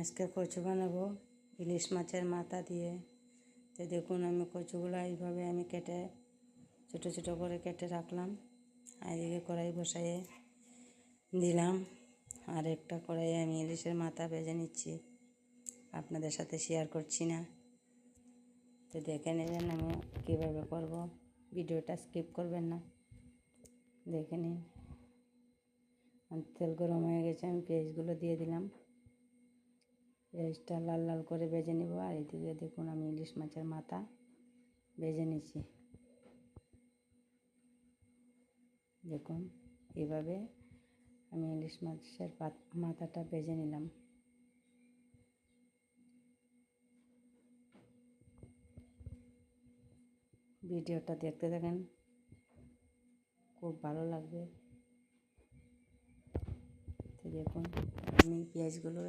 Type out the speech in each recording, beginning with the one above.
আজকে কচু বানাবো ইলিশ মাছের মাথা দিয়ে। তো দেখুন আমি কচুগুলো এইভাবে আমি কেটে ছোটো ছোটো করে কেটে রাখলাম। আর এদিকে কড়াই বসাইয়ে দিলাম, আর একটা কড়াইয়ে আমি ইলিশের মাথা ভেজে নিচ্ছি, আপনাদের সাথে শেয়ার করছি না। তো দেখে নেবেন আমি কীভাবে করব, ভিডিওটা স্কিপ করবেন না, দেখে নিন। তেল গরম হয়ে গেছে, আমি পেঁয়াজগুলো দিয়ে দিলাম। পেঁয়াজটা লাল লাল করে ভেজে নেব। আর এদিকে দেখুন আমি ইলিশ মাছের মাথা ভেজে নিচ্ছি। দেখুন এভাবে আমি ইলিশ মাছের মাথাটা ভেজে নিলাম। ভিডিওটা দেখতে থাকেন, খুব ভালো লাগবে। তো দেখুন আমি পেঁয়াজগুলো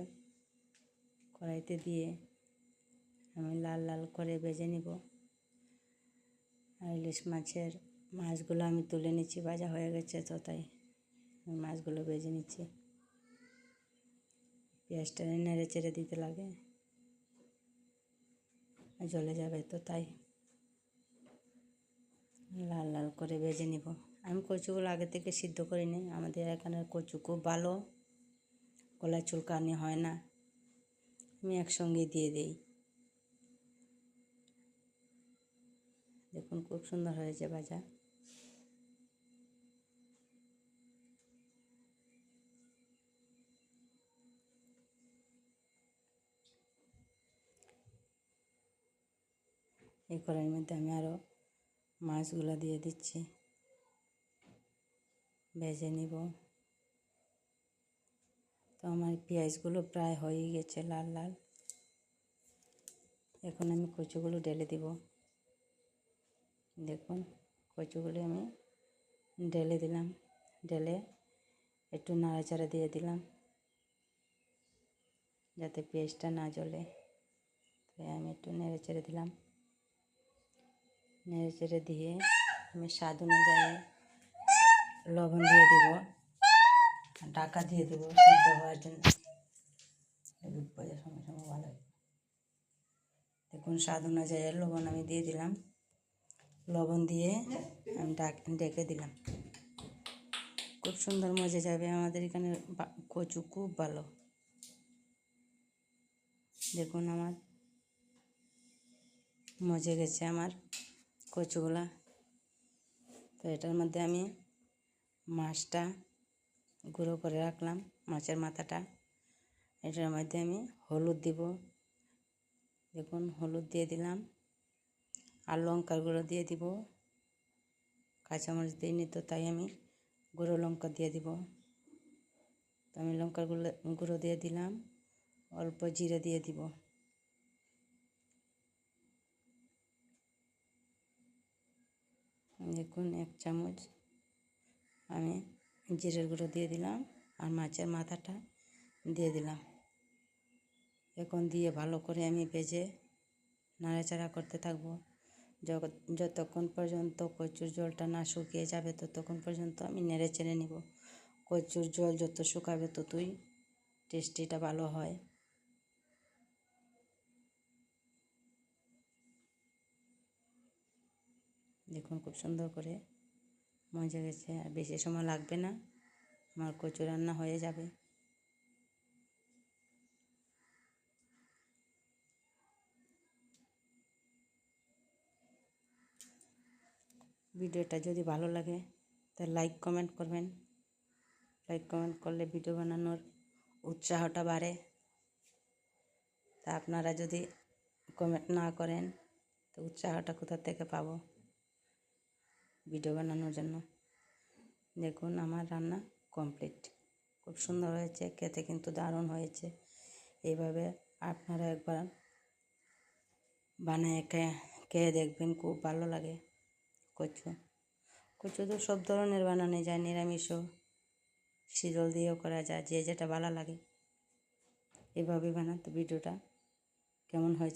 কড়াইতে দিয়ে আমি লাল লাল করে ভেজে নিব। আর ইলিশ মাছগুলো আমি তুলে নিচ্ছি, ভাজা হয়ে গেছে, তো তাই আমি মাছগুলো ভেজে নিচ্ছি। পেঁয়াজটা নেড়ে চেড়ে দিতে লাগে, জ্বলে যাবে, তো তাই লাল লাল করে ভেজে নিব। আমি কচুগুলো আগে থেকে সিদ্ধ করে নিই। আমাদের এখানের কচু খুব ভালো, গলায় চুলকানি হয় না, আমি একসঙ্গে দিয়ে দিই। দেখুন খুব সুন্দর হয়েছে ভাজা। এই কড়াইয়ের মধ্যে আমি আরও মাছগুলো দিয়ে দিচ্ছি, ভেজে নিব। তো আমার পেঁয়াজগুলো প্রায় হয়ে গেছে লাল লাল। এখন আমি কচুগুলো ঢেলে দিব। দেখুন কচুগুলো আমি ঢেলে দিলাম, ঢেলে একটু নাড়াচাড়া দিয়ে দিলাম যাতে পেঁয়াজটা না জ্বলে। তাই আমি একটু নেড়ে চেড়ে দিলাম। নেড়ে চেড়ে দিয়ে আমি স্বাদ অনুযায়ী লবণ দিয়ে দিব, ঢাকা দিয়ে দেবো সিদ্ধ হওয়ার জন্য। ভালো, দেখুন স্বাদ অনুযায়ী লবণ আমি দিয়ে দিলাম। লবণ দিয়ে আমি ঢেকে দিলাম। খুব সুন্দর মজে যাবে। আমাদের এখানে কচু খুব ভালো। দেখুন আমার মজে গেছে আমার কচুগুলা। তো এটার মধ্যে আমি মাছটা গুঁড়ো করে রাখলাম, মাছের মাথাটা। এটার মধ্যে আমি হলুদ দিব। দেখুন হলুদ দিয়ে দিলাম, আর লঙ্কার গুঁড়ো দিয়ে দিব। কাঁচামরিচ দিইনি, তো তাই আমি গুঁড়ো লঙ্কা দিয়ে দিব। তো আমি লঙ্কার গুঁড়ো দিয়ে দিলাম, অল্প জিরে দিয়ে দিব। দেখুন 1 চামচ আমি জিরের গুঁড়ো দিয়ে দিলাম, আর মাছের মাথাটা দিয়ে দিলাম। এখন দিয়ে ভালো করে আমি ভেজে নাড়াচাড়া করতে থাকবো যতক্ষণ পর্যন্ত কচুর জলটা না শুকিয়ে যাবে, ততক্ষণ পর্যন্ত আমি নেড়ে চেড়ে নিব। কচুর জল যত শুকাবে ততই টেস্টিটা ভালো হয়। দেখুন খুব সুন্দর করে মজে গেছে। আর বেশি সময় লাগবে না, আমার কচু রান্না হয়ে যাবে। ভিডিওটা যদি ভালো লাগে তা লাইক কমেন্ট করবেন। লাইক কমেন্ট করলে ভিডিও বানানোর উৎসাহটা বাড়ে। তা আপনারা যদি কমেন্ট না করেন তো উৎসাহটা কোথা থেকে পাবো ভিডিও বানানোর জন্য। দেখুন আমার রান্না কমপ্লিট, খুব সুন্দর হয়েছে, খেতে কিন্তু দারুণ হয়েছে। এইভাবে আপনারা একবার বানিয়ে খেয়ে দেখবেন, খুব ভালো লাগে। কচু তো সব ধরনের বানানো যায়, নিরামিষও, শিরল দিয়েও করা যায়, যে যেটা ভালো লাগে এভাবে বানাতে। ভিডিওটা কেমন হয়েছে